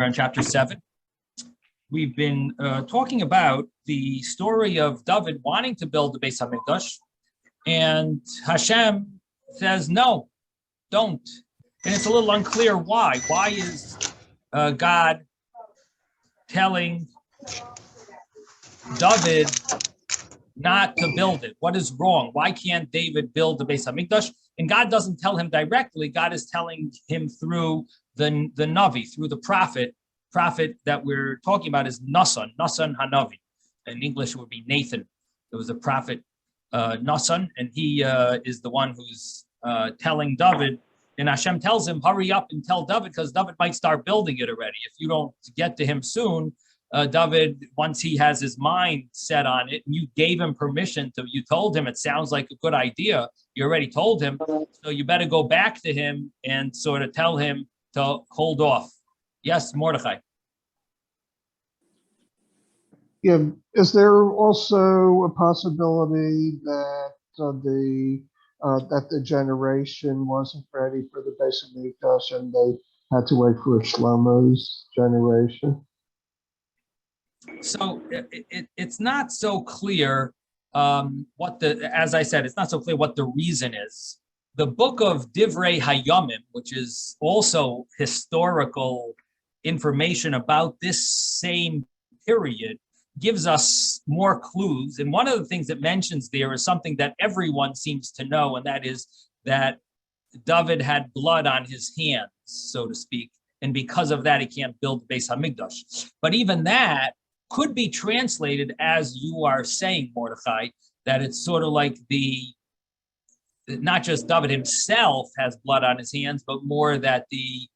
We're on chapter 7. We've been talking about the story of David wanting to build the Beis Hamikdash, and Hashem says, no, don't. And it's a little unclear why. Why is God telling David not to build it? What is wrong? Why can't David build the Beis Hamikdash? And God doesn't tell him directly. God is telling him through the Navi, through the prophet. Prophet that we're talking about is Nasan Hanavi. In English, it would be Nathan. There was a prophet, Nasan, and he is the one who's telling David. And Hashem tells him, hurry up and tell David, because David might start building it already. If you don't get to him soon, David, once he has his mind set on it, and you gave him permission to, you told him it sounds like a good idea, you already told him, so you better go back to him and sort of tell him to hold off. Yes, Mordechai. Yeah, is there also a possibility that the generation wasn't ready for the Beis Hamikdash and they had to wait for Shlomo's generation? So it's not so clear as I said, it's not so clear what the reason is. The book of Divrei Hayamim, which is also historical information about this same period, gives us more clues. And one of the things it mentions there is something that everyone seems to know, and that is that David had blood on his hands, so to speak, and because of that, he can't build the Beis Hamikdash. But even that could be translated as you are saying, Mordechai, that it's sort of like not just David himself has blood on his hands, but more that the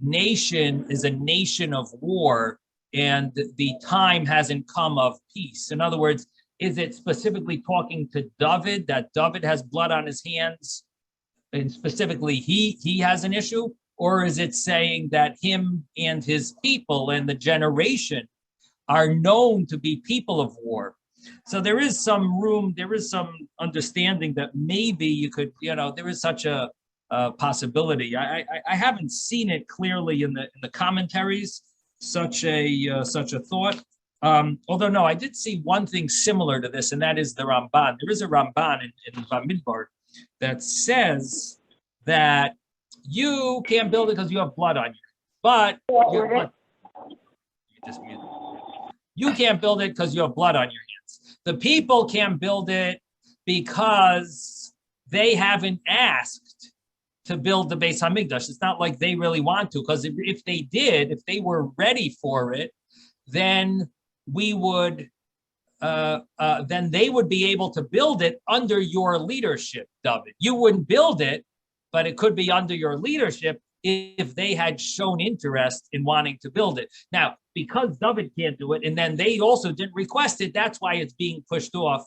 nation is a nation of war and the time hasn't come of peace. In other words, is it specifically talking to David, that David has blood on his hands and specifically he has an issue? Or is it saying that him and his people and the generation are known to be people of war? So there is some room, there is some understanding that maybe you could, there is such a possibility. I haven't seen it clearly in the commentaries, such a thought. Although no, I did see one thing similar to this, and that is the Ramban. There is a Ramban in Bamidbar that says that you can't build it because you have blood on you, but you can't build it because you have blood on your hands. The people can't build it because they haven't asked to build the Beis Hamikdash. It's not like they really want to, because if they did, if they were ready for it, then we would, then they would be able to build it under your leadership, David. You wouldn't build it, but it could be under your leadership if they had shown interest in wanting to build it. Now, because David can't do it, and then they also didn't request it, that's why it's being pushed off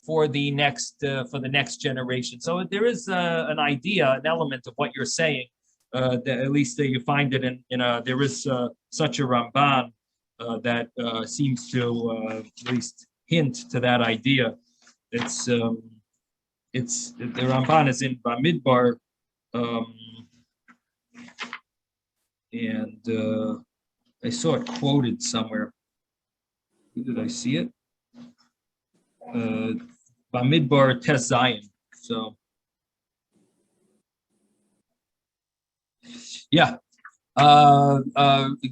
for the next generation. So there is an idea, an element of what you're saying. That at least you find it in there is such a Ramban that seems to at least hint to that idea. It's the Ramban is in Bamidbar. And I saw it quoted somewhere. Who did I see it? Bamidbar Tes Zion. So, yeah.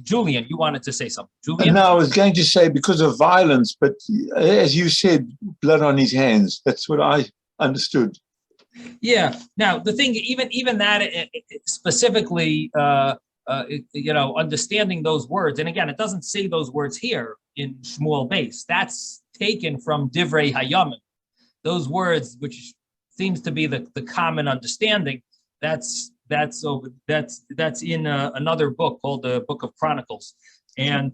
Julian, you wanted to say something. Julian? No, I was going to say because of violence, but as you said, blood on his hands. That's what I understood. Yeah. Now, the thing, even that specifically, understanding those words, and again, it doesn't say those words here in Shmuel Beis. That's taken from Divrei Hayamim. Those words, which seems to be the common understanding, that's in another book called the Book of Chronicles. And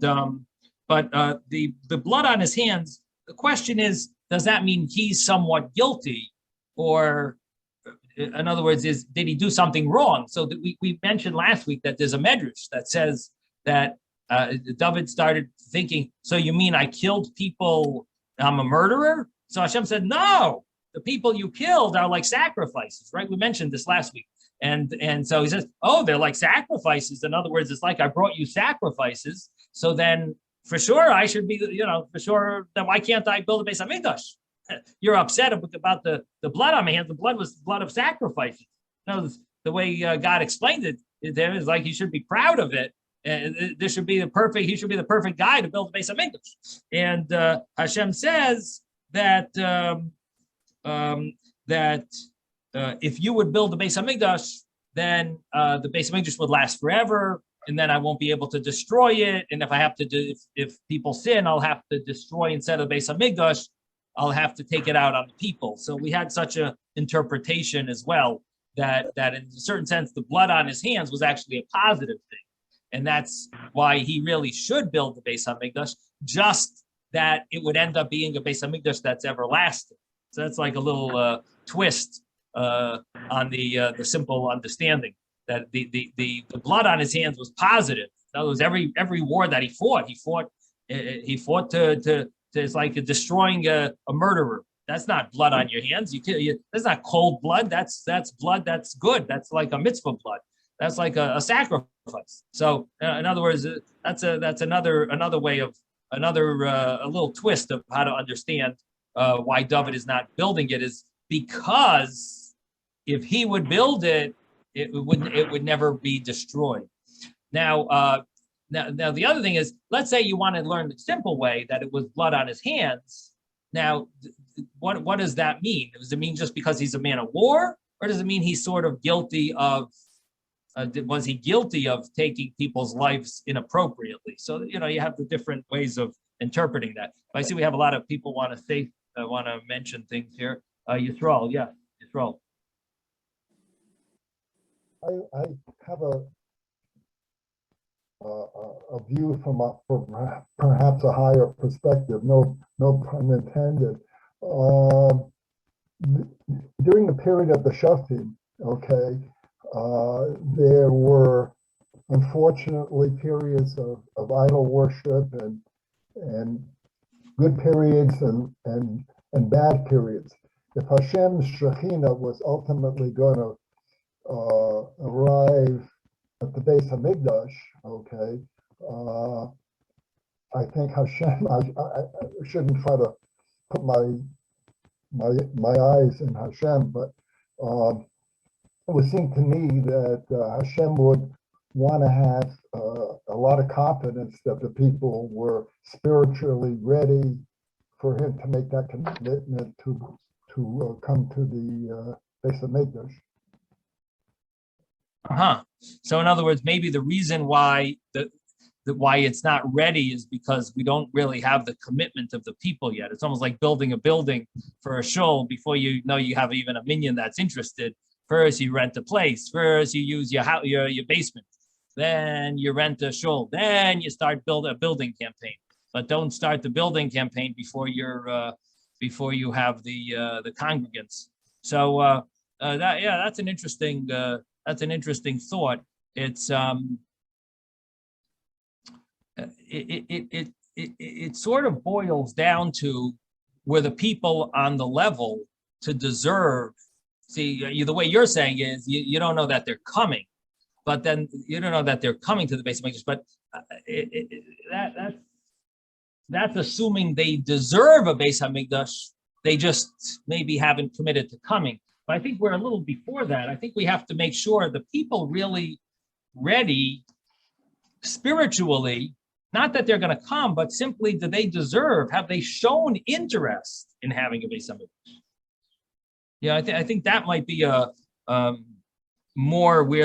but the blood on his hands. The question is, does that mean he's somewhat guilty, or in other words, did he do something wrong? So we mentioned last week that there's a medrash that says that David started thinking, so you mean I killed people, I'm a murderer? So Hashem said, no, the people you killed are like sacrifices, right? We mentioned this last week, And so he says, oh, they're like sacrifices. In other words, it's like I brought you sacrifices. So then for sure I should be, for sure, then why can't I build a Beis Hamikdash? You're upset about the blood on my hands. The blood was blood of sacrifices. The way God explained it, there is like he should be proud of it. This should be he should be the perfect guy to build a Beis Hamikdash. And Hashem says that if you would build the Beis Hamikdash, then the Beis Hamikdash would last forever, and then I won't be able to destroy it. And if I have to if people sin, I'll have to destroy instead of the Beis Hamikdash. I'll have to take it out on the people. So we had such an interpretation as well that in a certain sense, the blood on his hands was actually a positive thing. And that's why he really should build the Beis Hamikdash, just that it would end up being a Beis Hamikdash that's everlasting. So that's like a little twist on the simple understanding that the blood on his hands was positive. In other words, every war that he fought to it's like destroying a murderer. That's not blood on your hands. That's not cold blood. That's blood that's good. That's like a mitzvah blood. That's like a sacrifice. So in other words, that's another way of a little twist of how to understand why David is not building it, is because if he would build it, it would never be destroyed. Now the other thing is, let's say you want to learn the simple way that it was blood on his hands. Now, what does that mean? Does it mean just because he's a man of war, or does it mean he's sort of guilty of? Was he guilty of taking people's lives inappropriately? So you have the different ways of interpreting that. I see we have a lot of people want to mention things here. Yisrael, yeah, Yisrael. I have a view from perhaps a higher perspective. No pun intended. During the period of the Shoftim, there were unfortunately periods of idol worship and good periods and bad periods. If Hashem's Shekhinah was ultimately going to arrive at the Beis Hamikdash, I think Hashem, I shouldn't try to put my eyes in Hashem, but it would seem to me that Hashem would want to have a lot of confidence that the people were spiritually ready for him to make that commitment to come to the Beis Hamikdash. So in other words, maybe the reason why why it's not ready is because we don't really have the commitment of the people yet. It's almost like building a building for a shul before you know you have even a minion that's interested. First, you rent a place. First, you use your basement. Then you rent a shul. Then you start a building campaign. But don't start the building campaign before you have the congregants. So that's an interesting thought. It's it sort of boils down to were the people on the level to deserve. See, the way you're saying is you don't know that they're coming, but then you don't know that they're coming to the Beis Hamikdash. But that's assuming they deserve a Beis Hamikdash. They just maybe haven't committed to coming. But I think we're a little before that. I think we have to make sure the people really ready spiritually, not that they're going to come, but simply do they deserve? Have they shown interest in having a Beis Hamikdash? Yeah, I think that might be a more where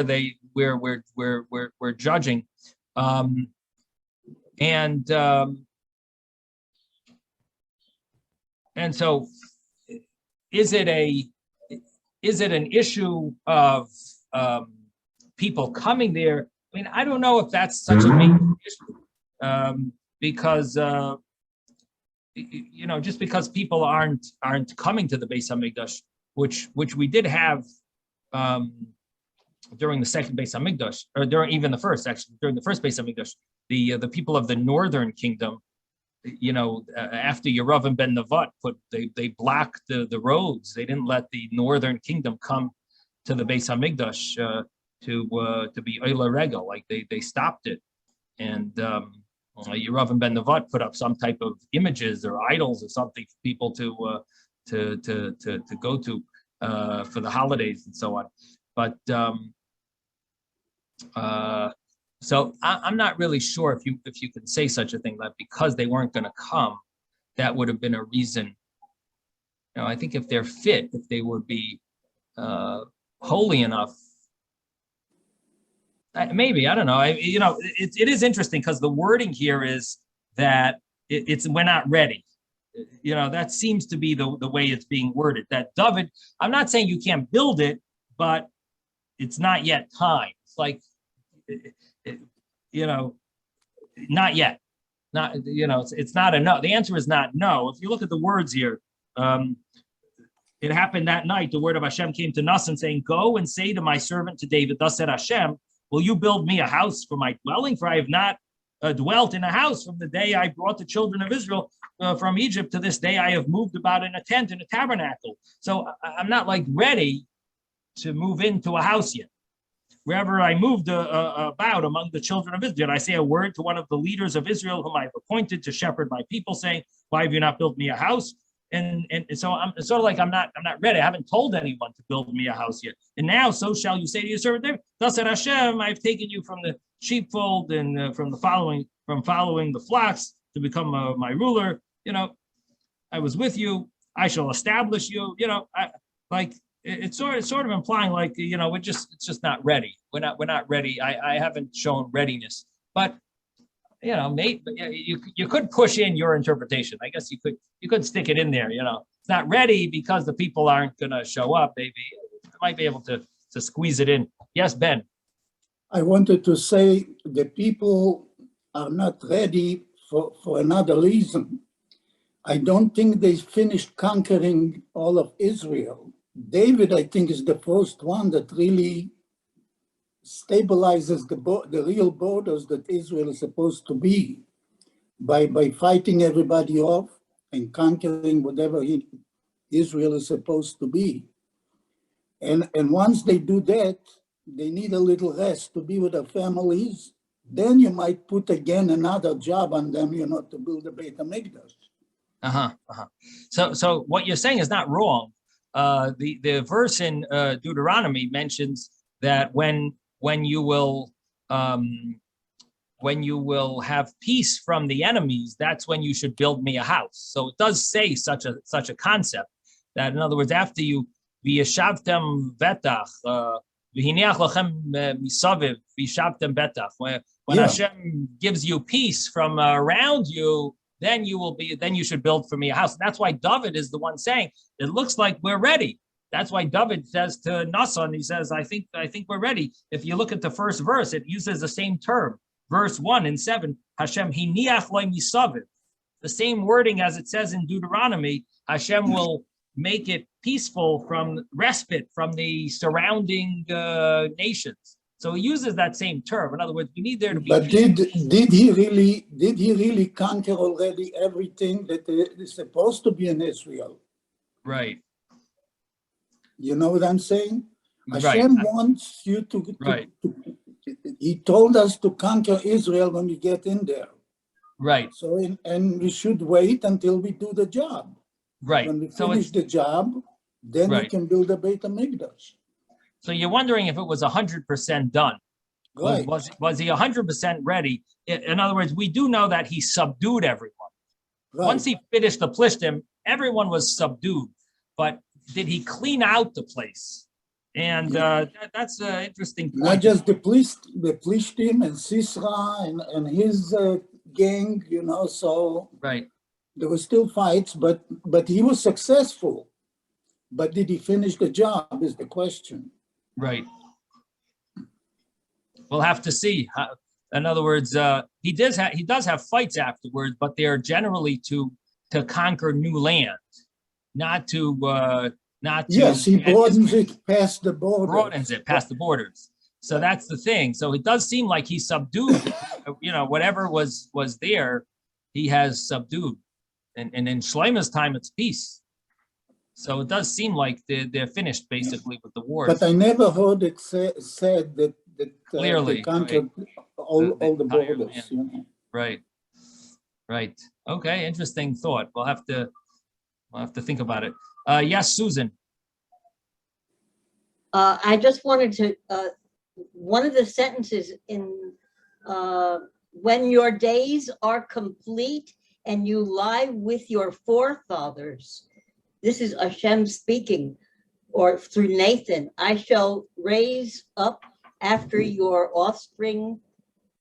we're judging, and so is it an issue of people coming there? I mean, I don't know if that's such a major issue, because just because people aren't coming to the Beis Hamikdash, which we did have during the second Beis Hamikdash, or during even the first, actually during the first Beis Hamikdash, the people of the northern kingdom, after Yeravam ben Nevat they blocked the roads. They didn't let the northern kingdom come to the Beis Hamikdash to be Oila Regel, like they stopped it, and Yeravim ben Nevat put up some type of images or idols or something for people to go to for the holidays and so on. But so I'm not really sure if you can say such a thing, that because they weren't going to come, that would have been a reason. I think if they're fit, if they would be holy enough, maybe, I don't know. It is interesting because the wording here is that we're not ready. That seems to be the way it's being worded. That David, I'm not saying you can't build it, but it's not yet time. It's like, not yet. Not, it's not a no. The answer is not no. If you look at the words here, it happened that night. The word of Hashem came to Nathan saying, "Go and say to my servant to David, thus said Hashem, will you build me a house for my dwelling? For I have not dwelt in a house from the day I brought the children of Israel from Egypt to this day. I have moved about in a tent, in a tabernacle." So I'm not like ready to move into a house yet. Wherever I moved about among the children of Israel, I say a word to one of the leaders of Israel whom I've appointed to shepherd my people, saying, "Why have you not built me a house?" And so I'm sort of like, I'm not ready. I haven't told anyone to build me a house yet. And now, so shall you say to your servant David, thus said Hashem, I've taken you from the sheepfold and from following the flocks to become my ruler. I was with you. I shall establish you. It's sort of implying like, it's just not ready. We're not ready. I haven't shown readiness, but maybe you could push in your interpretation. I guess you could stick it in there. It's not ready because the people aren't going to show up. Maybe you might be able to squeeze it in. Yes, Ben. I wanted to say the people are not ready for another reason. I don't think they finished conquering all of Israel. David, I think, is the first one that really stabilizes the real borders that Israel is supposed to be by fighting everybody off and conquering whatever Israel is supposed to be. And once they do that, they need a little rest to be with their families. Then you might put again another job on them, to build a Beit HaMikdash. So what you're saying is not wrong. The verse in Deuteronomy mentions that when you will have peace from the enemies, that's when you should build me a house. So it does say such a concept, that in other words, after you v'yeshavtem betach v'hineach lachem misaviv v'yeshavtem betach, when Hashem gives you peace from around you, then you should build for me a house. And that's why David is the one saying, it looks like we're ready. That's why David says to Nasan, he says, I think we're ready. If you look at the first verse, it uses the same term. Verse 1 and 7, Hashem hiniach loy misaviv. The same wording as it says in Deuteronomy, Hashem will make it peaceful from respite from the surrounding nations. So he uses that same term. In other words, we need there to be. But did he really conquer already everything that is supposed to be in Israel? Right. You know what I'm saying? Right. Hashem wants you to. He told us to conquer Israel when we get in there. Right. So and we should wait until we do the job. Right. When we finish the job, then we can build a Beit HaMikdash. So you're wondering if it was 100% done. Right. Was he 100% ready? In other words, we do know that he subdued everyone. Right. Once he finished the Plishtim, everyone was subdued. But did he clean out the place? And that's an interesting point. Not just the Plishtim and Sisra and his gang, so right. There were still fights, but he was successful. But did he finish the job is the question. Right. We'll have to see. In other words, he does have fights afterwards, but they are generally to conquer new land, not to. Yes, he broadens it past the border. Broadens it past the borders. So that's the thing. So it does seem like he subdued. Whatever was there, he has subdued. And in Shlomo's time, it's peace. So it does seem like they're finished basically with the wars. But I never heard it said that Clearly, they conquered all the entire borders. land. You know? Right. Right. Okay. Interesting thought. We'll have to think about it. Yes, Susan. I just wanted to, one of the sentences in, when your days are complete and you lie with your forefathers, this is Hashem speaking, or through Nathan, I shall raise up after your offspring.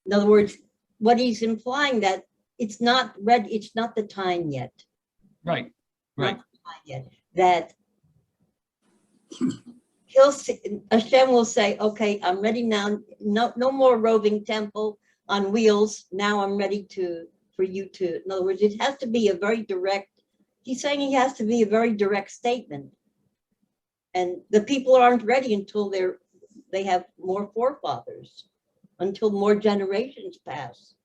In other words, what he's implying that it's not the time yet. Right. Right. Not the time yet. That Hashem will say, okay, I'm ready now. No more roving temple on wheels. Now I'm ready for you to, in other words, it has to be a very direct, he's saying he has to be a very direct statement. And the people aren't ready until they have more forefathers, until more generations pass.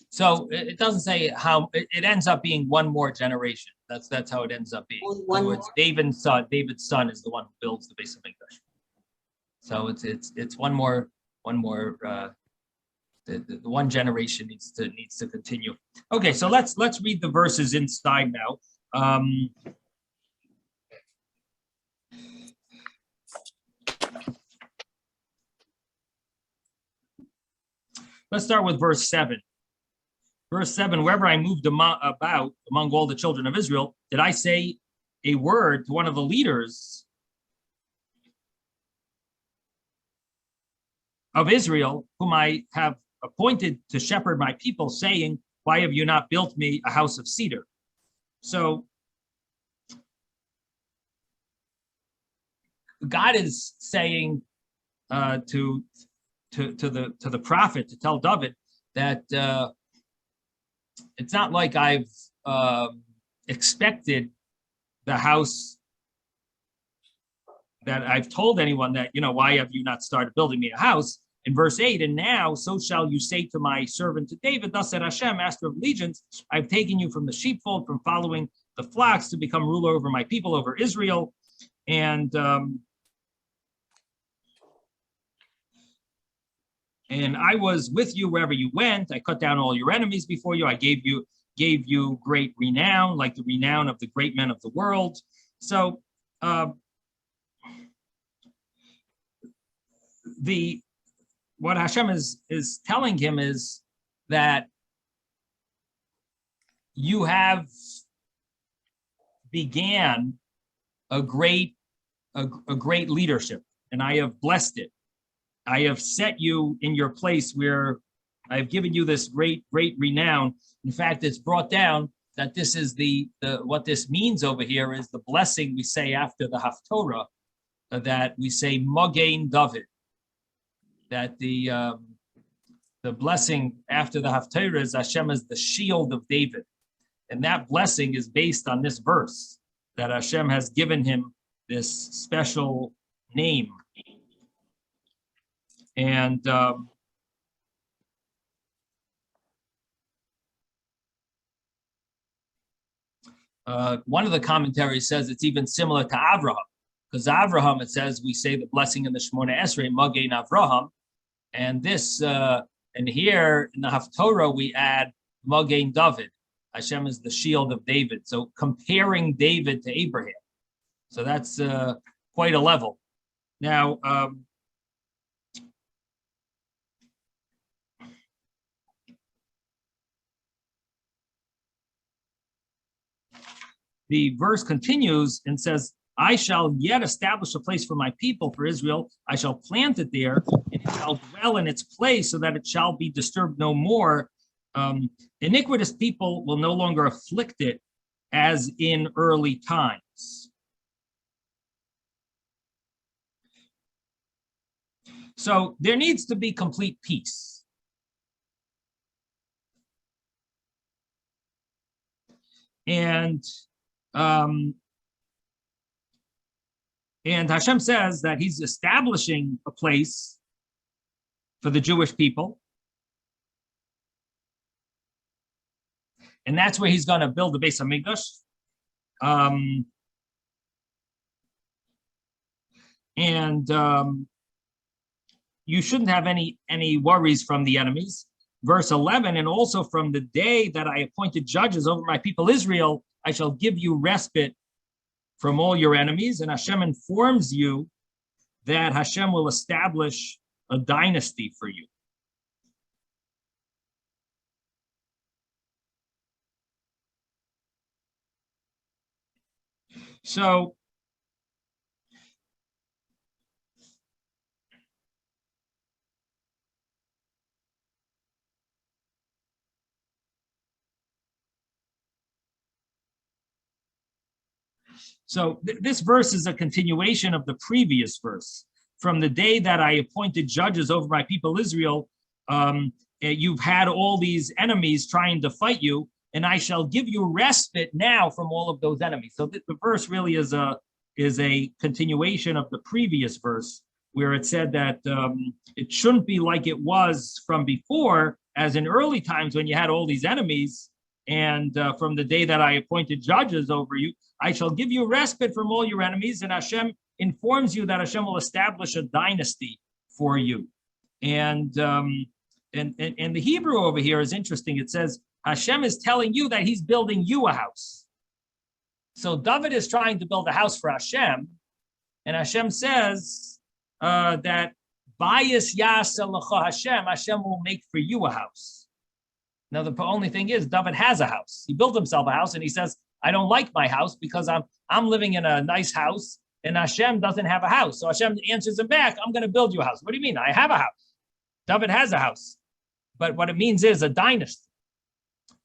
So it doesn't say how it ends up being one more generation. That's how it ends up being. In other words, David's son is the one who builds the base of Mikdash. So it's one more the one generation needs to continue. Okay, so let's read the verses inside now. Let's start with verse 7. Verse 7, wherever I moved about among all the children of Israel, did I say a word to one of the leaders of Israel, whom I have appointed to shepherd my people, saying, why have you not built me a house of cedar? So God is saying to the prophet, to tell David that it's not like I've expected the house, that I've told anyone that, why have you not started building me a house? In verse 8, and now so shall you say to my servant to David, thus said Hashem, master of legions, I've taken you from the sheepfold, from following the flocks, to become ruler over my people, over Israel. And I was with you wherever you went. I cut down all your enemies before you. I gave you great renown, like the renown of the great men of the world. So what Hashem is telling him is that you have began a great leadership, and I have blessed it. I have set you in your place where I've given you this great renown. In fact, it's brought down that this is the what this means over here is the blessing we say after the Haftorah, that we say Mogain David, that the blessing after the Haftorah is Hashem is the shield of David. And that blessing is based on this verse, that Hashem has given him this special name. And one of the commentaries says it's even similar to Avraham, because Avraham, it says, we say the blessing in the Shemona Esrei, Magen Avraham, and this, and here in the Haftorah, we add Magen David. Hashem is the shield of David. So comparing David to Abraham. So that's quite a level. Now, the verse continues and says, I shall yet establish a place for my people, for Israel. I shall plant it there, and it shall dwell in its place so that it shall be disturbed no more. Iniquitous people will no longer afflict it as in early times. So there needs to be complete peace. And Hashem says that he's establishing a place for the Jewish people. And that's where he's going to build the base of Mikdash. You shouldn't have any worries from the enemies. Verse 11, and also from the day that I appointed judges over my people Israel, I shall give you respite from all your enemies. And Hashem informs you that Hashem will establish a dynasty for you. So this verse is a continuation of the previous verse. From the day that I appointed judges over my people Israel, you've had all these enemies trying to fight you, and I shall give you respite now from all of those enemies. So the verse really is a continuation of the previous verse, where it said that it shouldn't be like it was from before, as in early times when you had all these enemies. And from the day that I appointed judges over you, I shall give you respite from all your enemies. And Hashem informs you that Hashem will establish a dynasty for you. And the Hebrew over here is interesting. It says Hashem is telling you that He's building you a house. So David is trying to build a house for Hashem, and Hashem says that Bayis Yaseh Lecha Hashem, Hashem will make for you a house. Now, the only thing is, David has a house. He built himself a house, and he says, I don't like my house because I'm living in a nice house, and Hashem doesn't have a house. So Hashem answers him back, I'm going to build you a house. What do you mean? I have a house. David has a house. But what it means is a dynasty.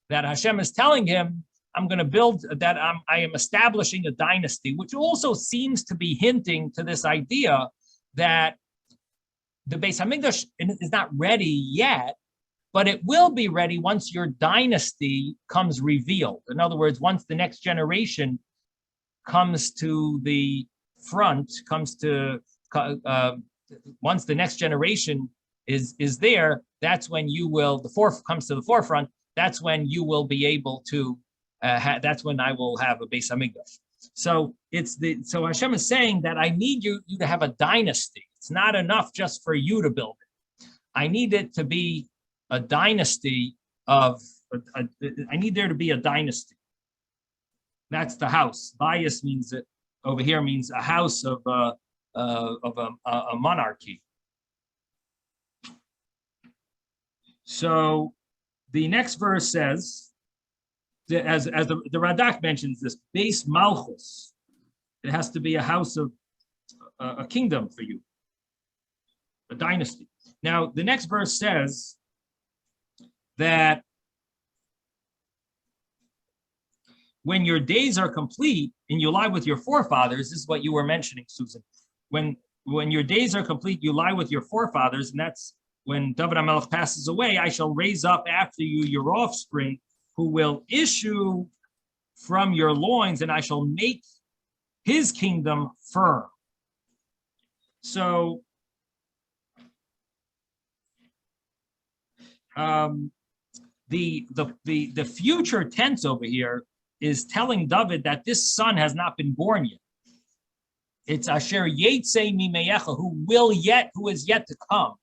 That Hashem is telling him, I'm going to build, that I am establishing a dynasty, which also seems to be hinting to this idea that the Beis Hamikdash is not ready yet, but it will be ready once your dynasty comes revealed. In other words, once the next generation comes to the front, once the next generation is there, that's when you will, comes to the forefront, that's when you will be able to, that's when I will have a Beis Hamikdash. So so Hashem is saying that I need you to have a dynasty. It's not enough just for you to build it. I need it to be a dynasty I need there to be a dynasty. That's the house. Bias means it over here means a house of a monarchy. So the next verse says, as the Radak mentions this, Beis Malchus. It has to be a house of a kingdom for you, a dynasty. Now, the next verse says that when your days are complete and you lie with your forefathers, this is what you were mentioning, Susan. When your days are complete, you lie with your forefathers, and that's when David HaMelech passes away, I shall raise up after you your offspring, who will issue from your loins, and I shall make his kingdom firm. So the future tense over here is telling David that this son has not been born yet. It's Asher Yetzei Mimeyecha, who is yet to come.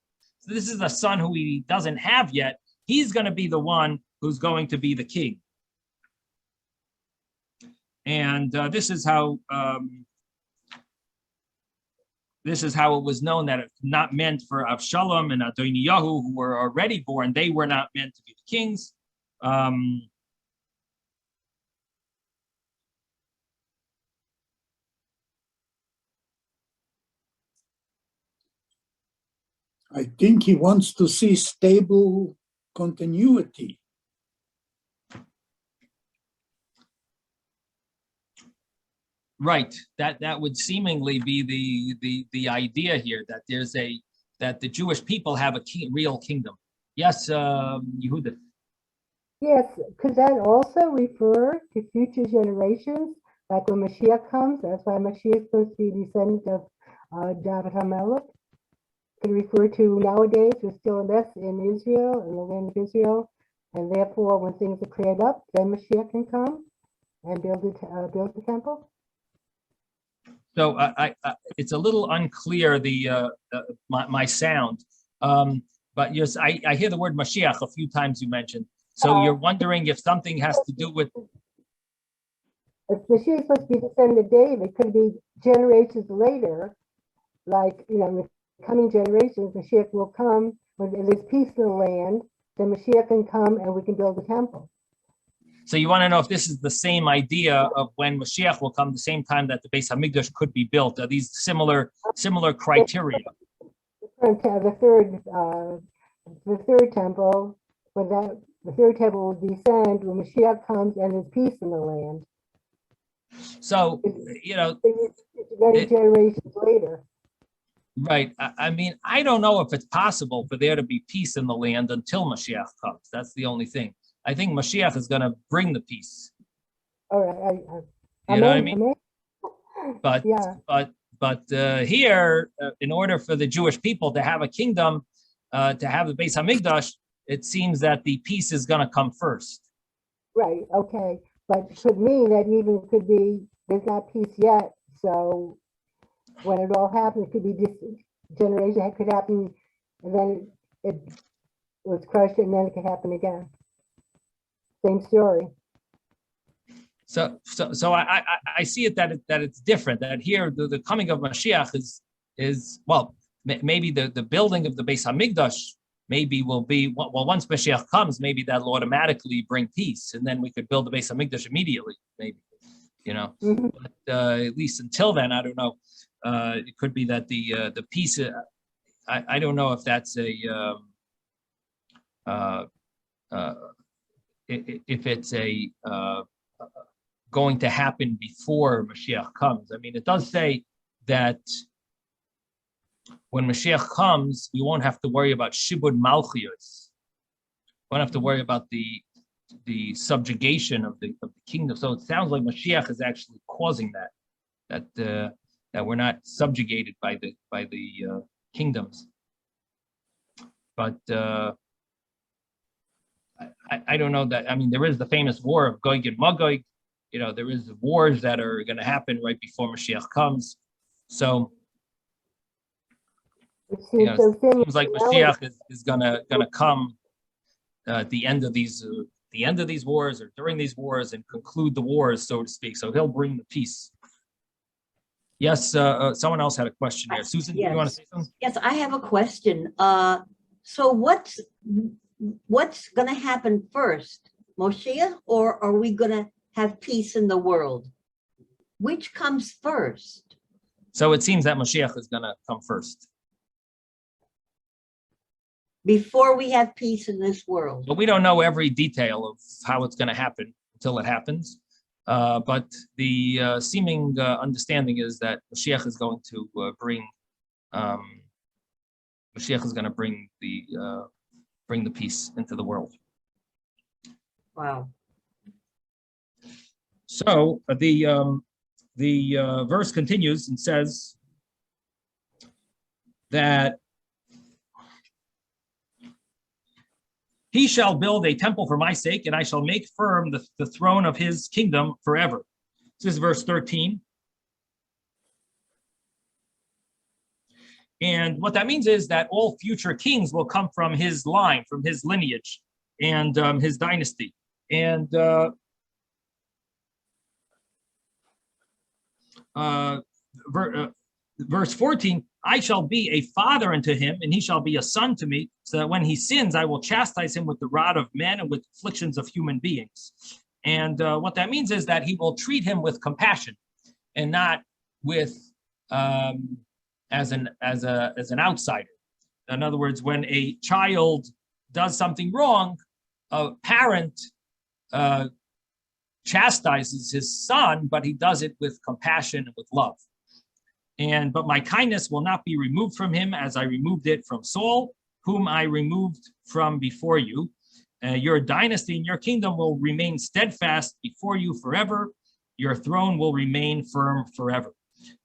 So this is a son who he doesn't have yet. He's going to be the one who's going to be the king. And this is how it was known that it's not meant for Avshalom and Adoniyahu, who were already born. They were not meant to be the kings. I think he wants to see stable continuity. Right. That would seemingly be the idea here, that that the Jewish people have a real kingdom. Yes, Yehuda. Yes, could that also refer to future generations, like when Mashiach comes? That's why Mashiach is supposed to be a descendant of David HaMelech. Could refer to nowadays we're still less in Israel, in the land of Israel, and therefore when things are cleared up, then Mashiach can come. and build the temple? So it's a little unclear my sound, but yes, I hear the word Mashiach a few times you mentioned. So you're wondering if something has to do with. If Mashiach is supposed to be the son of David, could be generations later, like, in the coming generations, Mashiach will come when there's peace in the land, then Mashiach can come and we can build the temple. So you want to know if this is the same idea of when Mashiach will come, the same time that the Beis Hamikdash could be built? Are these similar criteria? The third temple, the third temple will descend when Mashiach comes and there's peace in the land. So, Many generations later. right. I mean, I don't know if it's possible for there to be peace in the land until Mashiach comes. That's the only thing. I think Mashiach is going to bring the peace. All right. You know what I mean? But yeah. Here, in order for the Jewish people to have a kingdom, to have the Beis Hamikdash, it seems that the peace is going to come first. Right. Okay. But could mean that even could be there's not peace yet. So when it all happens, it could be this generation. It could happen, and then it was crushed, and then it could happen again. Same story. So I see it that it's different. That here the coming of Mashiach is well, maybe the building of the Beis Hamikdash maybe will be well, once Mashiach comes, maybe that'll automatically bring peace, and then we could build the Beis Hamikdash immediately, maybe, Mm-hmm. But at least until then, I don't know. It could be that the peace. I don't know if that's if it's going to happen before Mashiach comes. I mean, it does say that when Mashiach comes, we won't have to worry about Shibud Malchios. We won't have to worry about the subjugation of the kingdom. So it sounds like Mashiach is actually causing that we're not subjugated by the kingdoms. But I don't know that. I mean, there is the famous war of Gog and Magog. There is wars that are going to happen right before Mashiach comes. So it seems like Mashiach is gonna come at the end of these wars or during these wars and conclude the wars, so to speak. So he'll bring the peace. Yes, someone else had a question here. Susan, yes. You want to say something? Yes, I have a question. So what's going to happen first, Moshiach, or are we going to have peace in the world? Which comes first? So it seems that Moshiach is going to come first. Before we have peace in this world. But we don't know every detail of how it's going to happen until it happens. But the seeming understanding is that Mashiach is going to bring the peace into the world. Wow. So the verse continues and says that he shall build a temple for my sake, and I shall make firm the throne of his kingdom forever. This is verse 13. And what that means is that all future kings will come from his line, from his lineage, and his dynasty. And verse 14, I shall be a father unto him, and he shall be a son to me, so that when he sins, I will chastise him with the rod of men and with afflictions of human beings. And what that means is that he will treat him with compassion and not with as an outsider. In other words, when a child does something wrong, a parent chastises his son, but he does it with compassion and with love. But my kindness will not be removed from him, as I removed it from Saul, whom I removed from before you. Your dynasty and your kingdom will remain steadfast before you forever. Your throne will remain firm forever.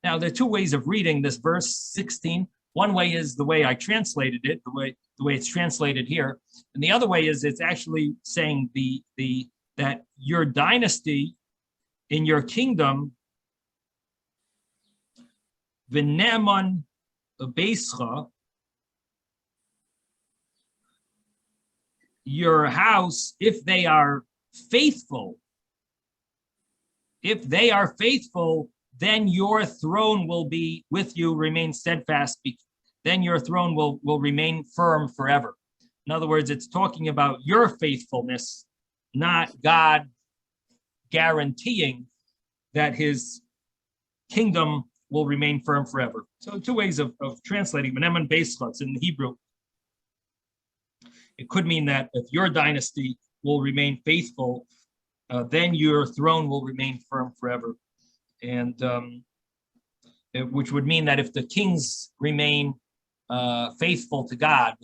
Now, there are two ways of reading this verse 16. One way is the way I translated it, the way it's translated here, and the other way is it's actually saying that your dynasty in your kingdom, v'ne'eman beischa, your house, if they are faithful, then your throne will be with you, remain steadfast. Then your throne will remain firm forever. In other words, it's talking about your faithfulness, not God guaranteeing that his kingdom will remain firm forever. So two ways of translating. V'ne'eman beischa, it's in Hebrew. It could mean that if your dynasty will remain faithful, then your throne will remain firm forever. And which would mean that if the kings remain faithful to God,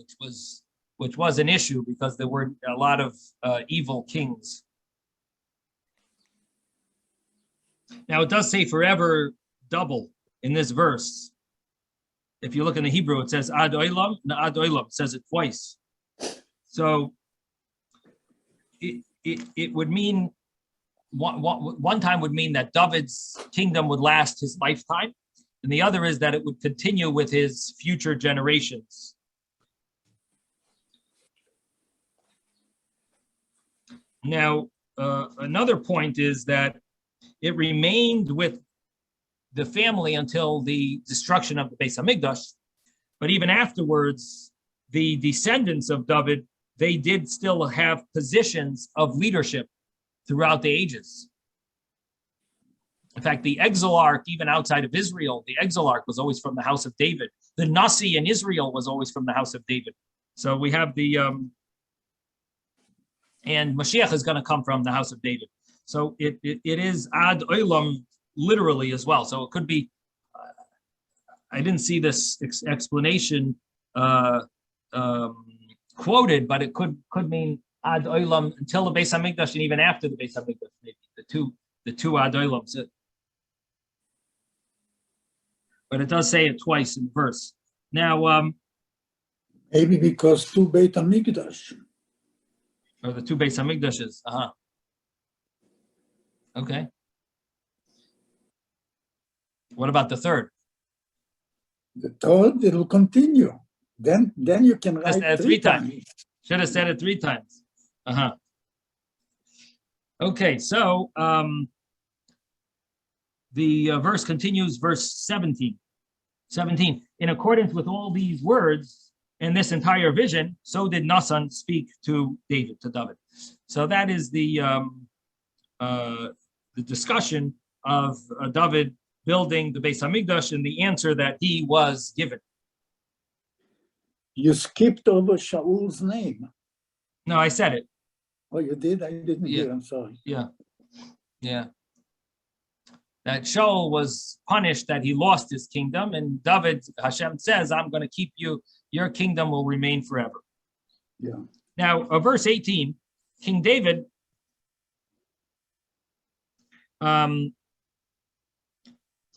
which was an issue because there were a lot of evil kings. Now it does say forever double in this verse. If you look in the Hebrew, it says ad olam, ad olam. It says it twice. So it would mean one time would mean that David's kingdom would last his lifetime, and the other is that it would continue with his future generations. Now, another point is that it remained with the family until the destruction of the Beis Hamikdash, but even afterwards, the descendants of David, they did still have positions of leadership throughout the ages. In fact, the exilarch, even outside of Israel, the exilarch was always from the house of David. The Nasi in Israel was always from the house of David. So we have the, and Mashiach is going to come from the house of David. So it is ad olam literally as well. So it could be, I didn't see this explanation quoted, but it could mean ad olam until the Beis Hamikdash and even after the Beis Hamikdash, maybe the two ad olams. But it does say it twice in the verse. Now, Maybe because two Beit HaMikdash. or the two Beis Hamikdashes. Okay. What about the third? The third, it will continue. Then you can write three times. Should have said it 3 times. Okay, so the verse continues, verse 17. In accordance with all these words and this entire vision, so did Nathan speak to David, to David. So that is the discussion of David building the Beis Hamikdash and the answer that he was given. You skipped over Shaul's name. No, I said it. Oh, you did? I didn't Yeah. hear. I'm sorry. Yeah. That Shaul was punished that he lost his kingdom, and David, Hashem says, I'm going to keep you, your kingdom will remain forever. Yeah. Now, verse 18, King David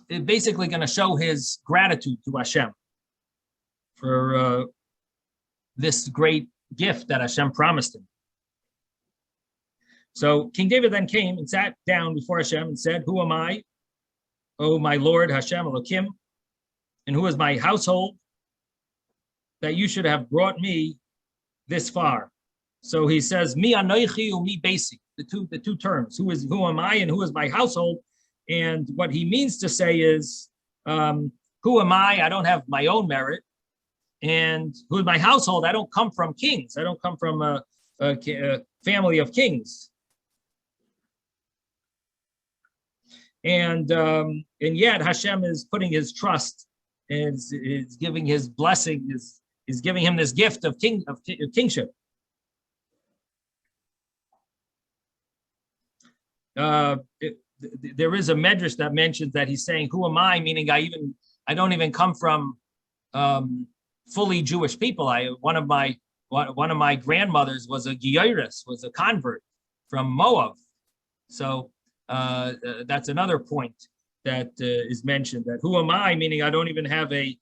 is basically going to show his gratitude to Hashem for this great gift that Hashem promised him. So King David then came and sat down before Hashem and said, who am I, O my Lord Hashem Elokim, and who is my household, that you should have brought me this far? So he says, mi anoichi u mi basi, the two terms, who am I and who is my household. And what he means to say is, who am I? I don't have my own merit. And who is my household? I don't come from kings. I don't come from a family of kings. And yet Hashem is putting his trust and is giving his blessing, is giving him this gift of kingship. There is a medrash that mentions that he's saying, who am I? Meaning I don't even come from fully Jewish people. One of my grandmothers was a Gioris, was a convert from Moab. So that's another point that is mentioned, that who am I? Meaning I don't even have I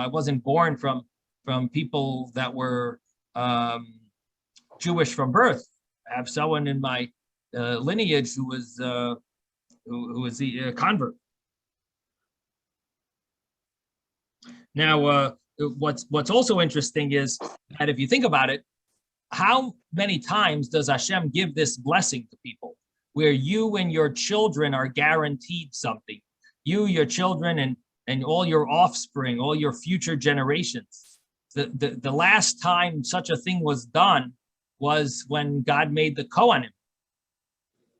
wasn't born from people that were Jewish from birth. I have someone in my lineage who was the convert. Now, what's also interesting is that if you think about it, how many times does Hashem give this blessing to people, where you and your children are guaranteed something? You, your children, and all your offspring, all your future generations. The last time such a thing was done was when God made the Kohanim.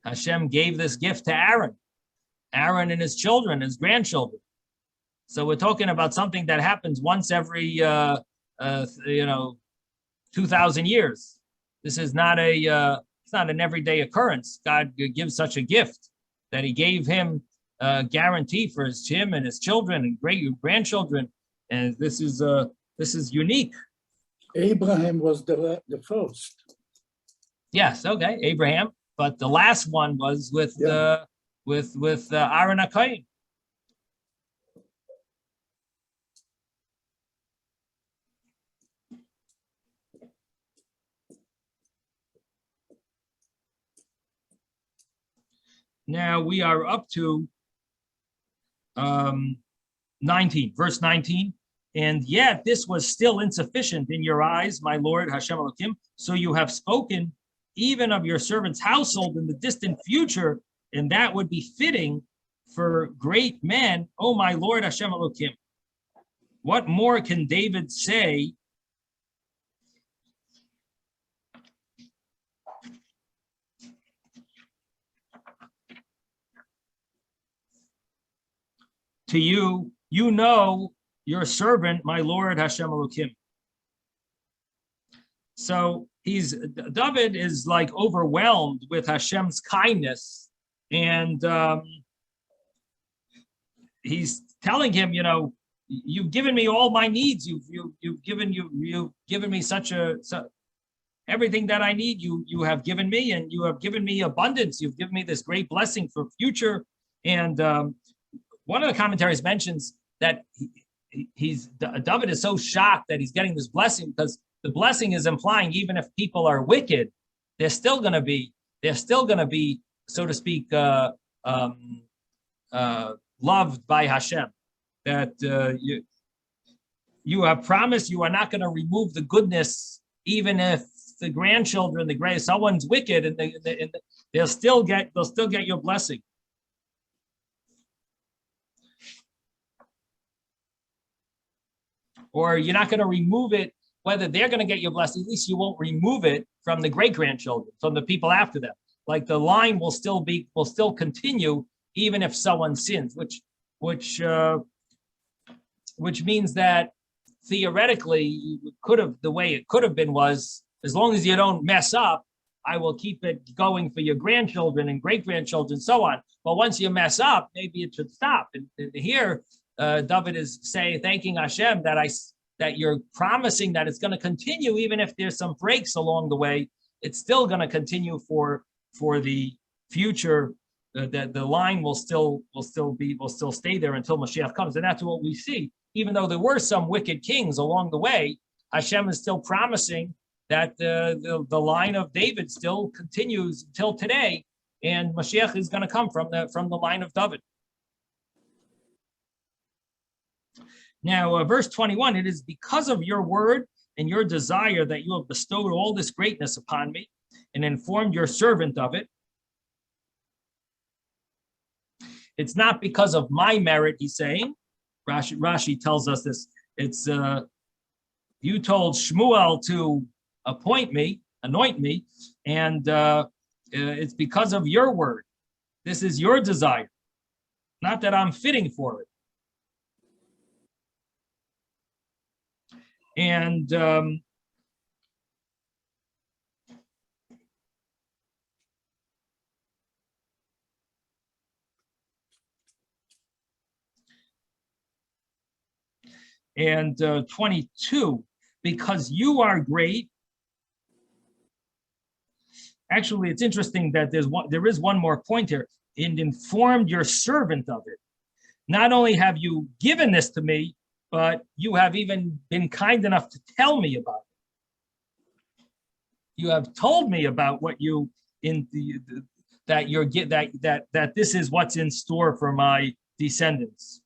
Hashem gave this gift to Aaron and his children, his grandchildren. So we're talking about something that happens once every 2,000 years. This is not it's not an everyday occurrence. God gives such a gift that He gave him a guarantee for him and his children and great grandchildren, and this is unique. Abraham was the first. Yes, okay, Abraham, but the last one was with Aaron HaKohen. Now we are up to 19, verse 19. And yet this was still insufficient in your eyes, my Lord Hashem Elokim. So you have spoken even of your servant's household in the distant future, and that would be fitting for great men, oh my Lord Hashem Elokim. What more can David say? To you, you know your servant, my Lord Hashem Elokim. So David is like overwhelmed with Hashem's kindness, and he's telling him, you've given me all my needs. You've given me everything that I need. You have given me, and you have given me abundance. You've given me this great blessing for future. And one of the commentaries mentions that David is so shocked that he's getting this blessing, because the blessing is implying even if people are wicked, they're still going to be, so to speak, loved by Hashem. That you have promised you are not going to remove the goodness, even if the grandchildren, someone's wicked, and they'll still get your blessing. Or you're not going to remove it, whether they're going to get your blessing, at least you won't remove it from the great-grandchildren, from the people after them. Like the line will still continue even if someone sins, which means that theoretically the way it could have been was, as long as you don't mess up, I will keep it going for your grandchildren and great-grandchildren, so on. But once you mess up, maybe it should stop. And here, David is thanking Hashem that you're promising that it's going to continue, even if there's some breaks along the way. It's still going to continue for the future. That the line will still stay there until Mashiach comes, and that's what we see. Even though there were some wicked kings along the way, Hashem is still promising that the line of David still continues until today, and Mashiach is going to come from the line of David. Now, verse 21, it is because of your word and your desire that you have bestowed all this greatness upon me and informed your servant of it. It's not because of my merit, he's saying. Rashi tells us this. It's you told Shmuel to anoint me, and it's because of your word. This is your desire, not that I'm fitting for it. And and 22, because you are great. Actually, it's interesting that there is one more point here. And informed your servant of it. Not only have you given this to me, but you have even been kind enough to tell me about it. You have told me about what you that that this is what's in store for my descendants.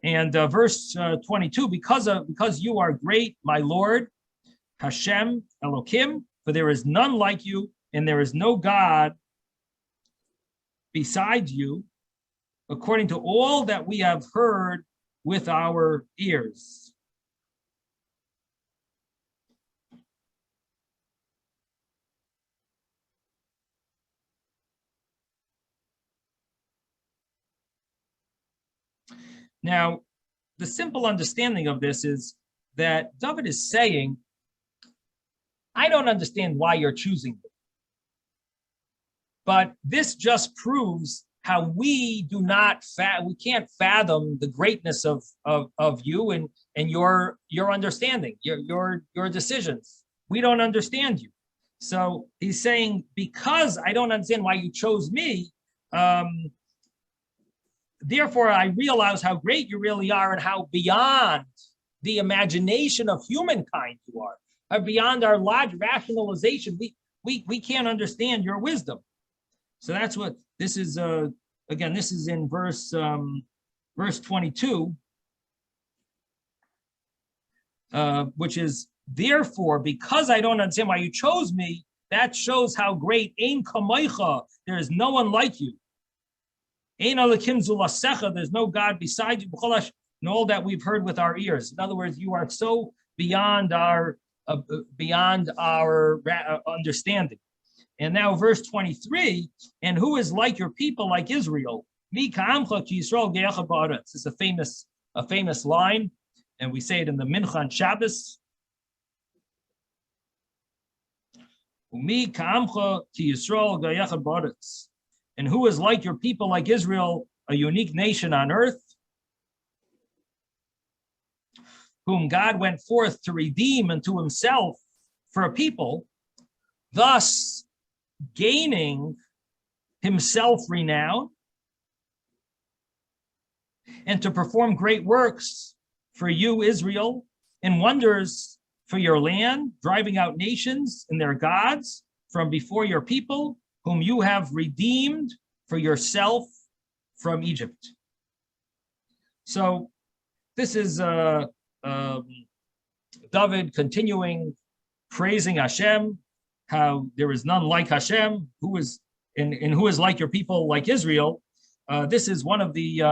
And verse 22, because you are great, my Lord, Hashem Elokim, for there is none like you, and there is no God beside you, according to all that we have heard with our ears. Now, the simple understanding of this is that David is saying, I don't understand why you're choosing me. But this just proves how we do not we can't fathom the greatness of you and your understanding, your decisions. We don't understand you. So he's saying, because I don't understand why you chose me, therefore I realize how great you really are and how beyond the imagination of humankind you are beyond our large rationalization. We can't understand your wisdom. So that's what this is. Again, this is in verse 22, which is, therefore, because I don't understand why you chose me, that shows how great Ein Kamoicha, there is no one like you. Ein Elokim Zulasecha, there's no God beside you. And all that we've heard with our ears. In other words, you are so beyond our understanding. And now verse 23, and who is like your people, like Israel? Mi ka'amcha ki Yisrael ge'echad ba'aretz. It's a famous line, and we say it in the Mincha on Shabbos. Mi ka'amcha ki Yisrael ge'echad ba'aretz. And who is like your people, like Israel, a unique nation on earth, whom God went forth to redeem unto himself for a people, thus gaining himself renown, and to perform great works for you, Israel, and wonders for your land, driving out nations and their gods from before your people, whom you have redeemed for yourself from Egypt. So this is David continuing praising Hashem, how there is none like Hashem, who is and who is like your people, like Israel. This is one of the,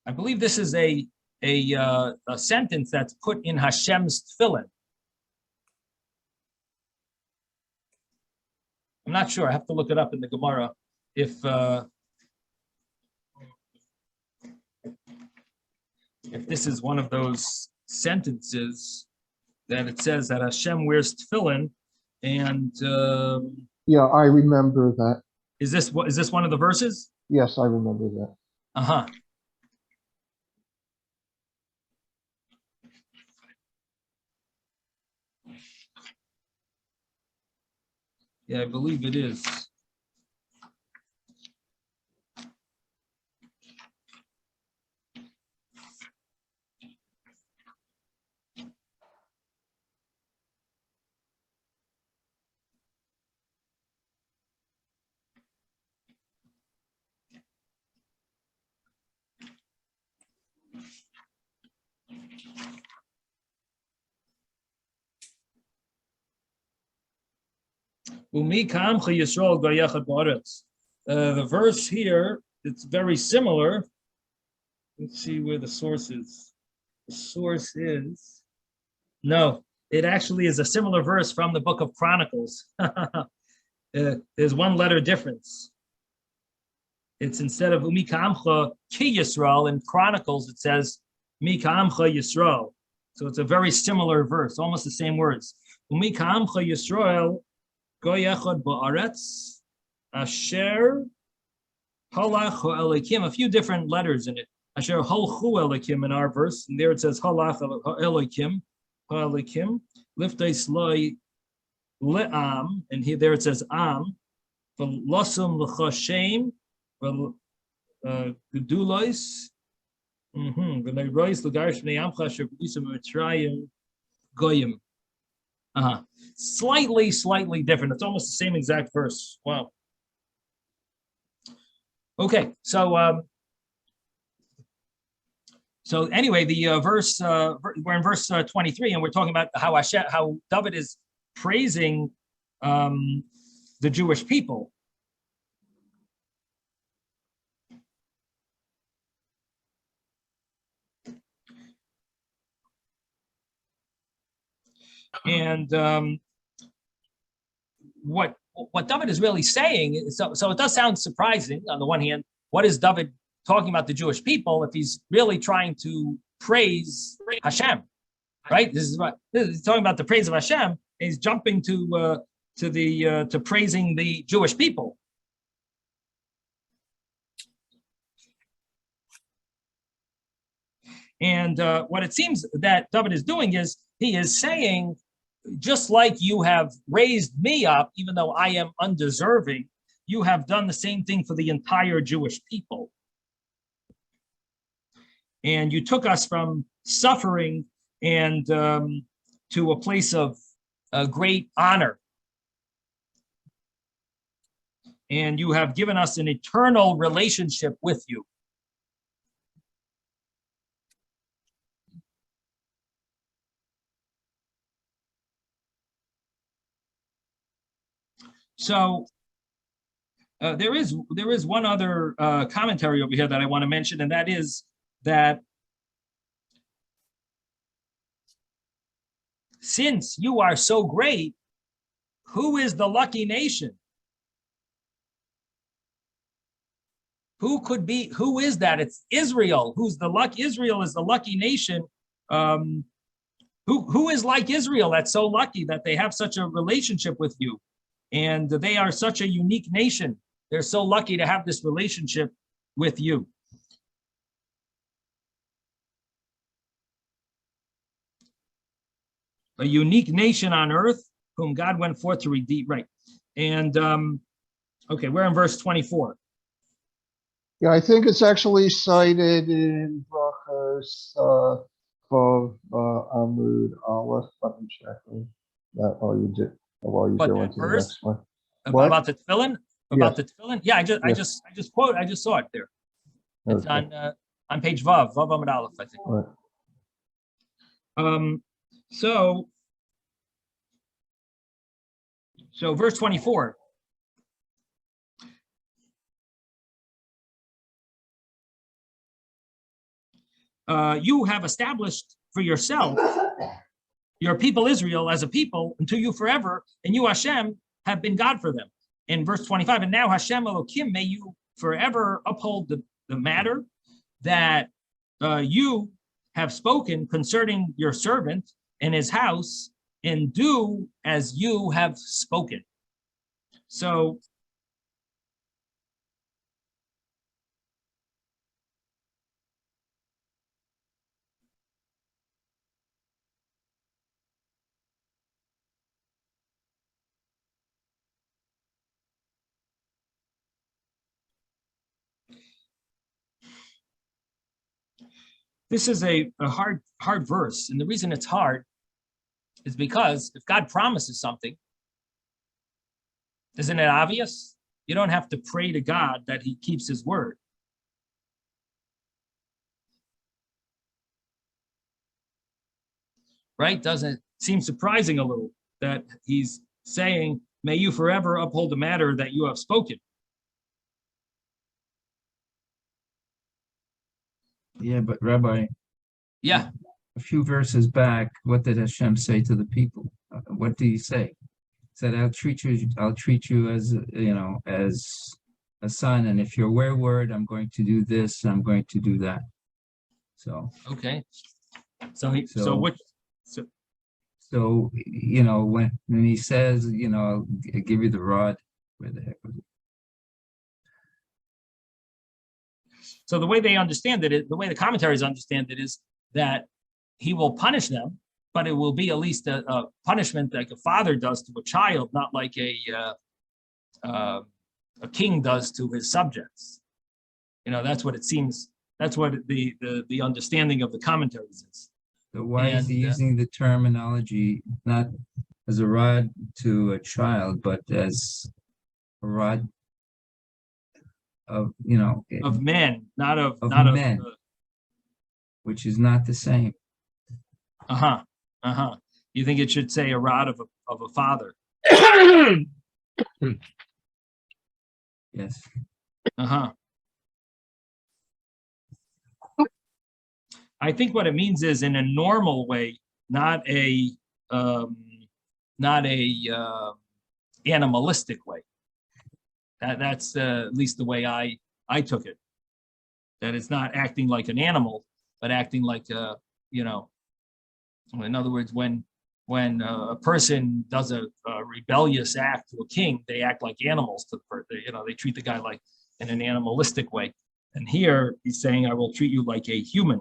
I believe this is a sentence that's put in Hashem's tefillin. I'm not sure. I have to look it up in the Gemara if this is one of those sentences that it says that Hashem wears tefillin, and Yeah, I remember that. is this one of the verses? Yes, I remember that. Uh-huh. Yeah, I believe it is. The verse here, it's very similar. Let's see where the source is. The source is, no, it actually is a similar verse from the book of Chronicles. There's one letter difference. It's instead of Umi Ka'amcha Ki Yisrael, in Chronicles it says Mi Ka'amcha Yisrael. So it's a very similar verse, almost the same words. Umi Ka'amcha Yisrael Goy Echad Ba'aretz Asher Halach Elokim, a few different letters in it. Asher Halchu Elokim in our verse, and there it says Halach Elokim, Elokim, Liftei Sloi Le'am, and here there it says Am, V'losum L'chashem, V'gedulois, V'neirois L'garsh V'nei Amcha Asher B'lisam Mitzrayim Goyim. Slightly different. It's almost the same exact verse. Wow. Okay, so so anyway, the verse we're in verse 23, and we're talking about how David is praising the Jewish people. And what David is really saying is, so it does sound surprising on the one hand. What is David talking about the Jewish people if he's really trying to praise Hashem, right? This is talking about the praise of Hashem. He's jumping to praising the Jewish people. And what it seems that David is doing is he is saying, just like you have raised me up, even though I am undeserving, you have done the same thing for the entire Jewish people. And you took us from suffering and to a place of great honor. And you have given us an eternal relationship with you. So there is one other commentary over here that I want to mention, and that is that since you are so great, who is the lucky nation? Who is that? It's Israel. Israel is the lucky nation. Who is like Israel that's so lucky that they have such a relationship with you? And they are such a unique nation. They're so lucky to have this relationship with you. A unique nation on earth whom God went forth to redeem. Right. And okay, we're in verse 24. Yeah, I think it's actually cited in Brachos of Amud Aleph. Let me check that while you do. While you go into the next one. About the tefillin? About the tefillin? Yeah, I just saw it there. It's okay. On page Vav Amud Aleph, I think. Right. So verse 24. You have established for yourself your people Israel as a people unto you forever, and you Hashem have been God for them. In verse 25, and now Hashem Elohim, may you forever uphold the matter that you have spoken concerning your servant and his house, and do as you have spoken. So this is a hard verse. And the reason it's hard is because if God promises something, isn't it obvious? You don't have to pray to God that he keeps his word. Right? Doesn't it seem surprising a little that he's saying, may you forever uphold the matter that you have spoken? Yeah, but Rabbi, yeah, a few verses back, what did Hashem say to the people? What did he say? He said, I'll treat you as, as a son, and if you're wayward, I'm going to do this, I'm going to do that. So okay. So when he says, I'll give you the rod, where the heck was it? So the way they understand it, the way the commentaries understand it is that he will punish them, but it will be at least a punishment like a father does to a child, not like a king does to his subjects. That's what it seems. That's what the understanding of the commentaries is. So why is he using the terminology, not as a rod to a child, but as a rod of, Of men, not of men, which is not the same. You think it should say a rod of a father? Yes. I think what it means is in a normal way, not a animalistic way. That's at least the way I took it. That it's not acting like an animal, but acting like in other words, when a person does a rebellious act to a king, they act like animals to the person. They treat the guy like in an animalistic way. And here he's saying, I will treat you like a human.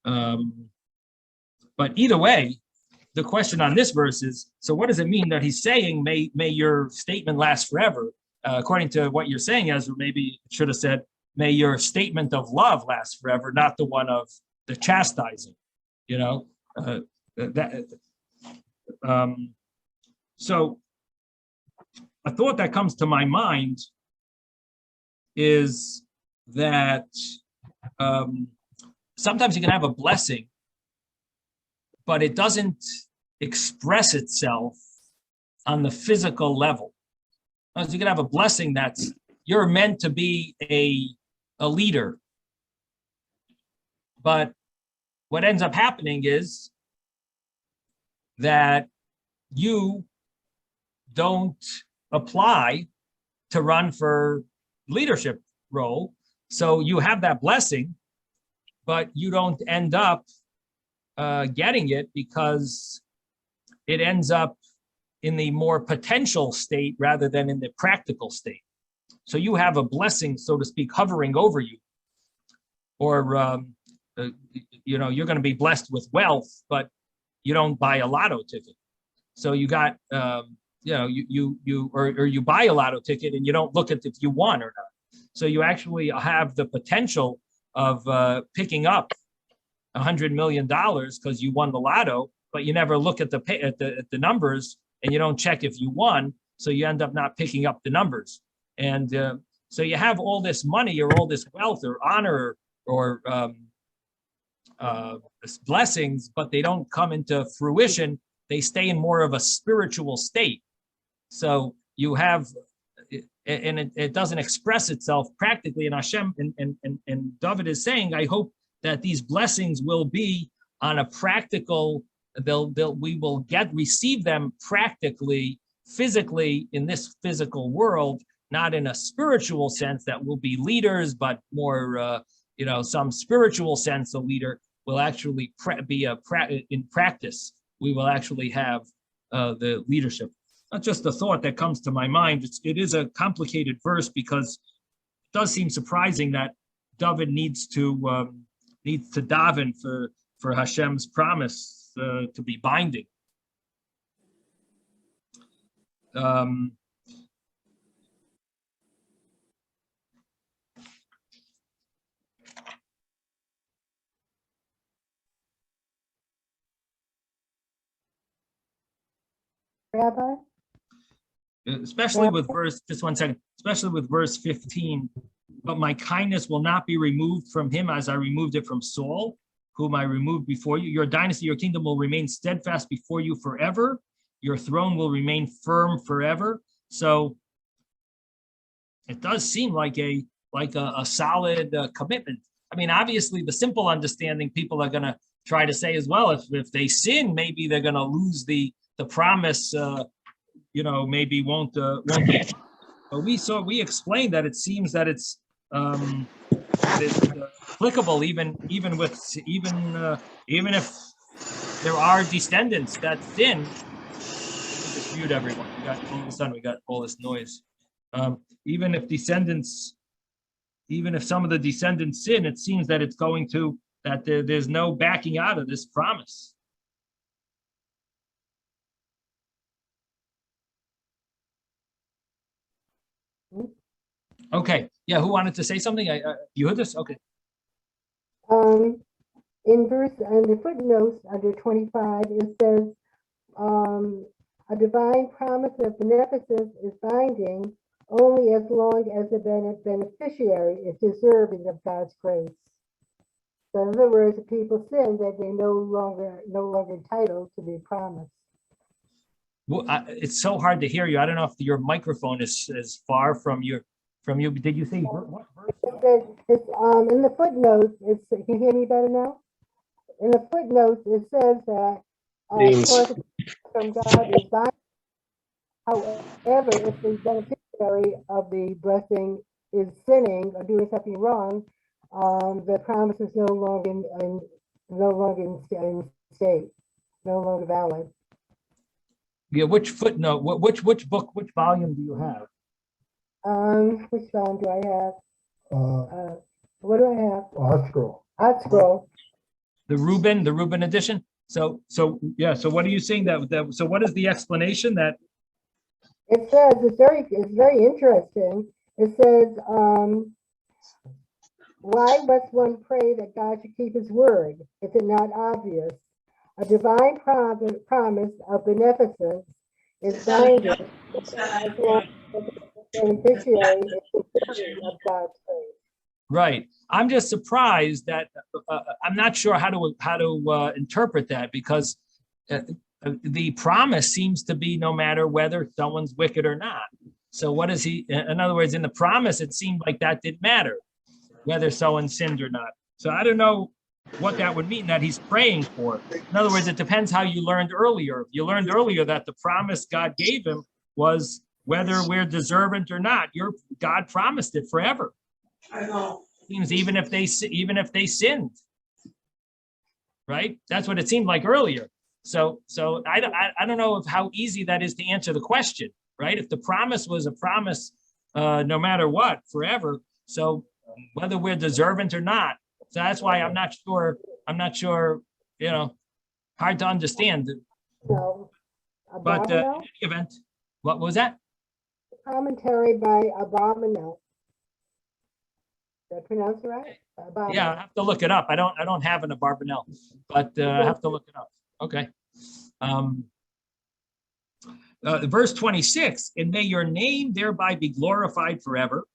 But either way, the question on this verse is, so what does it mean that he's saying, may your statement last forever? According to what you're saying, Ezra, maybe it should have said, may your statement of love last forever, not the one of the chastising, so a thought that comes to my mind is that sometimes you can have a blessing, but it doesn't express itself on the physical level. You can have a blessing that's, you're meant to be a leader. But what ends up happening is that you don't apply to run for leadership role. So you have that blessing, but you don't end up getting it because it ends up in the more potential state rather than in the practical state. So you have a blessing, so to speak, hovering over you, or you're going to be blessed with wealth, but you don't buy a lotto ticket. So you got you buy a lotto ticket and you don't look at if you won or not. So you actually have the potential of picking up $100 million because you won the lotto, but you never look at the numbers and you don't check if you won. So you end up not picking up the numbers. And so you have all this money or all this wealth or honor or blessings, but they don't come into fruition. They stay in more of a spiritual state. So you have, and it doesn't express itself practically. And Hashem and David is saying, I hope that these blessings will be on a practical. We will receive them practically, physically in this physical world, not in a spiritual sense that we'll be leaders, but more, some spiritual sense. A leader will actually be in practice. We will actually have the leadership. Not just a thought that comes to my mind. It is a complicated verse because it does seem surprising that David needs to daven for Hashem's promise to be binding. Rabbi? Especially with just 1 second, especially with verse 15, but my kindness will not be removed from him as I removed it from Saul, whom I removed before you. Your dynasty, your kingdom will remain steadfast before you forever. Your throne will remain firm forever. So it does seem like a solid commitment. I mean, obviously the simple understanding people are going to try to say as well, if they sin, maybe they're going to lose the promise, maybe won't get. But we explained that it seems that it's applicable even if there are descendants that sin. Just mute everyone. All of a sudden we got all this noise. Even if some of the descendants sin, it seems that it's going to there's no backing out of this promise. Okay. Yeah. Who wanted to say something? You heard this? Okay. In the footnotes under 25, it says A divine promise of beneficence is binding only as long as the beneficiary is deserving of God's grace. So in other words, if people sin, that they no longer entitled to the promise. Well, it's so hard to hear you. I don't know if your microphone is far from you. Did you say what verse? It's in the footnotes. Can you hear me better now? In the footnotes, it says that from God is binding. However, if the beneficiary of the blessing is sinning or doing something wrong, the promise is no longer in state, no longer valid. Yeah, which footnote? Which book? Which volume do you have? Which volume do I have? What do I have? Art Scroll. Art Scroll. The Reuben edition. So yeah. So what are you saying that? So what is the explanation that? It says it's very interesting. It says, why must one pray that God should keep his word? Is it not obvious? A divine promise of beneficence is binding as long as the beneficiary is deserving of God's grace. Right. I'm just surprised that I'm not sure how to interpret that, because the promise seems to be no matter whether someone's wicked or not. So what is he? In other words, in the promise, it seemed like that didn't matter whether someone sinned or not. So I don't know what that would mean that he's praying for. In other words, it depends how you learned earlier. You learned earlier that the promise God gave him was whether we're deserving or not. God promised it forever. I know. Seems even if they sinned, right? That's what it seemed like earlier. So I don't know how easy that is to answer the question, right? If the promise was a promise, no matter what, forever. So whether we're deserving or not. So that's why I'm not sure, hard to understand. No. But in any event, what was that? Commentary by Abominel. Did I pronounce it right? Yeah, I have to look it up. I don't have an Abarbanel, but I have to look it up. Okay. Verse 26, and may your name thereby be glorified forever.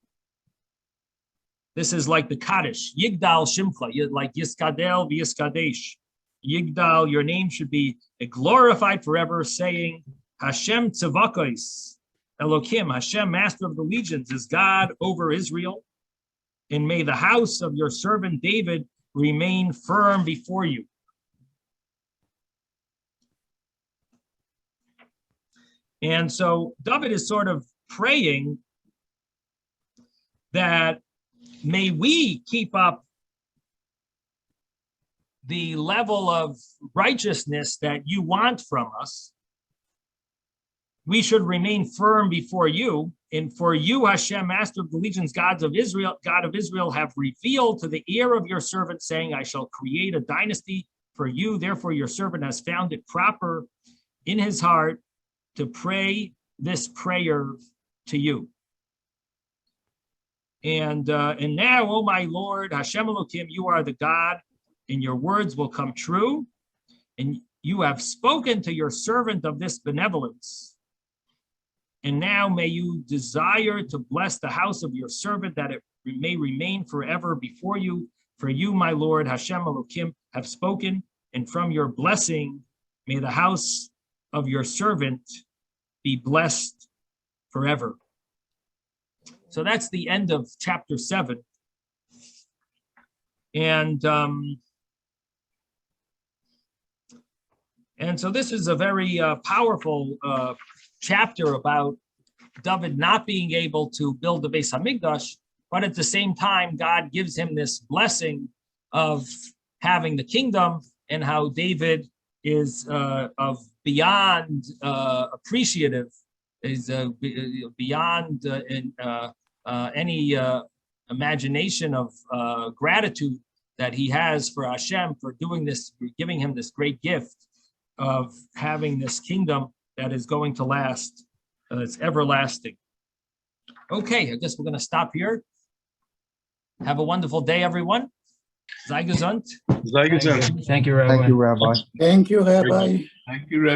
This is like the Kaddish, Yigdal Shimcha, like Yiskadel v'Yiskadesh. Yigdal, your name should be glorified forever, saying, Hashem Tzavakos, Elokim, Hashem, master of the legions, is God over Israel. And may the house of your servant David remain firm before you. And so David is sort of praying that may we keep up the level of righteousness that you want from us. We should remain firm before you. And for you, Hashem, master of the legions, God of Israel, have revealed to the ear of your servant, saying, I shall create a dynasty for you. Therefore, your servant has found it proper in his heart to pray this prayer to you. And now, O my Lord, Hashem Elokim, you are the God, and your words will come true. And you have spoken to your servant of this benevolence. And now may you desire to bless the house of your servant, that it may remain forever before you. For you, my Lord, Hashem Elokim, have spoken, and from your blessing, may the house of your servant be blessed forever. So that's the end of chapter 7. And so this is a very powerful chapter about David not being able to build the Beis Hamikdash, but at the same time, God gives him this blessing of having the kingdom, and how David is of beyond appreciative, is beyond any imagination of gratitude that he has for Hashem for doing this, for giving him this great gift of having this kingdom that is going to last, it's everlasting. Okay, I guess we're going to stop here. Have a wonderful day, everyone. Sei gesund. Sei gesund. Thank you, Rabbi. Thank you, Rabbi. Thank you, Rabbi. Thank you, Rabbi.